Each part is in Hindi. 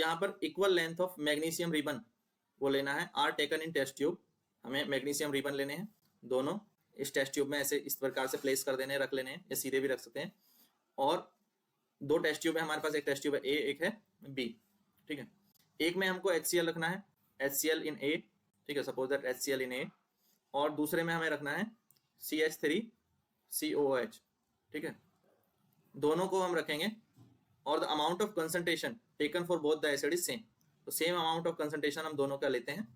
यहाँ पर equal length of magnesium ribbon वो लेना है, are taken in test tube. हमें मैग्नीशियम रिबन लेने हैं, दोनों इस टेस्ट ट्यूब में ऐसे इस प्रकार से प्लेस कर देने, रख लेने हैं, या सीधे भी रख सकते हैं। और दो टेस्ट ट्यूब है हमारे पास, एक टेस्ट ट्यूब है ए, एक है बी, ठीक है। एक में हमको HCl रखना है, HCl इन ए, ठीक है, सपोज दैट HCl इन ए, और दूसरे में हमें रखना है CH3COOH, ठीक है। दोनों को हम रखेंगे और the amount of concentration taken for both the acid is same. तो सेम अमाउंट ऑफ कंसंट्रेशन हम दोनों का लेते हैं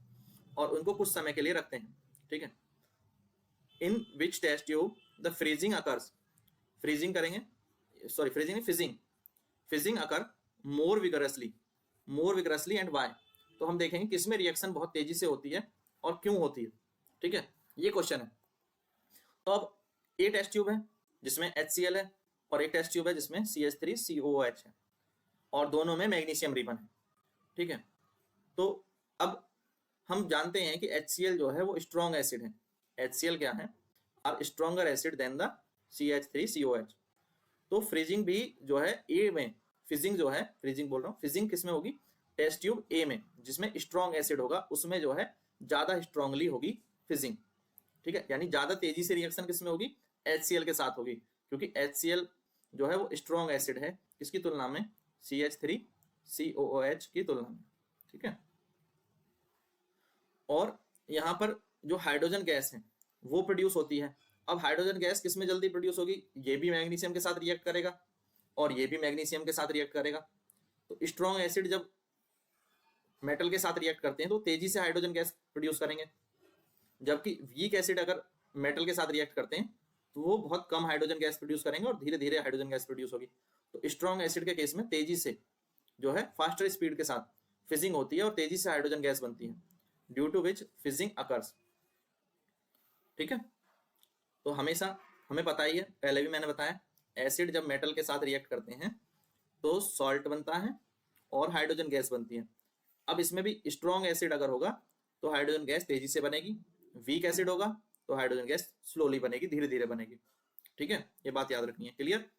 और उनको कुछ समय के लिए रखते हैं, ठीक है। In which test tube the freezing occurs, freezing करेंगे, सॉरी फ्रीजिंग नहीं, fizzing, fizzing occur more vigorously and why. तो हम देखेंगे किसमें रिएक्शन बहुत तेजी से होती है और क्यों होती है, ठीक है, ये क्वेश्चन है। तो अब ए टेस्ट ट्यूब है जिसमें HCl है और एक टेस्ट ट्यूब है जिसमें CH3COOH है और दोनों में मैग्नीशियम रिबन है, ठीक है। तो अब हम जानते हैं कि HCl जो है वो स्ट्रॉन्ग एसिड है। HCl क्या है, are stronger acid than the CH3COH। तो फ्रीजिंग भी जो है ए में, फिजिंग जो है, फ्रीजिंग बोल रहा हूँ, फिजिंग किसमें होगी, टेस्ट ट्यूब ए में, जिसमें स्ट्रॉन्ग एसिड होगा उसमें जो है ज्यादा स्ट्रांगली होगी फिजिंग, ठीक है। यानी ज्यादा तेजी से रिएक्शन किसमें होगी, HCl के साथ होगी, क्योंकि HCl जो है वो स्ट्रॉन्ग एसिड है किसकी तुलना में, CH3COOH की तुलना में, ठीक है। और यहाँ पर जो हाइड्रोजन गैस है वो प्रोड्यूस होती है। अब हाइड्रोजन गैस किसमें जल्दी प्रोड्यूस होगी, ये भी मैग्नीशियम के साथ रिएक्ट करेगा और ये भी मैग्नीशियम के साथ रिएक्ट करेगा। तो स्ट्रॉन्ग एसिड जब मेटल के साथ रिएक्ट करते हैं तो तेजी से हाइड्रोजन गैस प्रोड्यूस करेंगे, जबकि वीक एसिड अगर मेटल के साथ रिएक्ट करते हैं तो वो बहुत कम हाइड्रोजन गैस प्रोड्यूस करेंगे और धीरे धीरे हाइड्रोजन गैस प्रोड्यूस होगी। तो स्ट्रॉन्ग एसिड के केस में तेजी से जो है फास्टर स्पीड के साथ फिजिंग होती है और तेजी से हाइड्रोजन गैस बनती है, due to which fizzing occurs, ठीक है। तो हमेशा हमें पता ही है, पहले भी मैंने बताया, एसिड जब मेटल के साथ रिएक्ट करते हैं तो सॉल्ट बनता है और हाइड्रोजन गैस बनती है। अब इसमें भी स्ट्रॉन्ग एसिड अगर होगा तो हाइड्रोजन गैस तेजी से बनेगी, वीक एसिड होगा तो हाइड्रोजन गैस स्लोली बनेगी, धीरे धीरे बनेगी, ठीक है। ये बात याद रखनी है, क्लियर।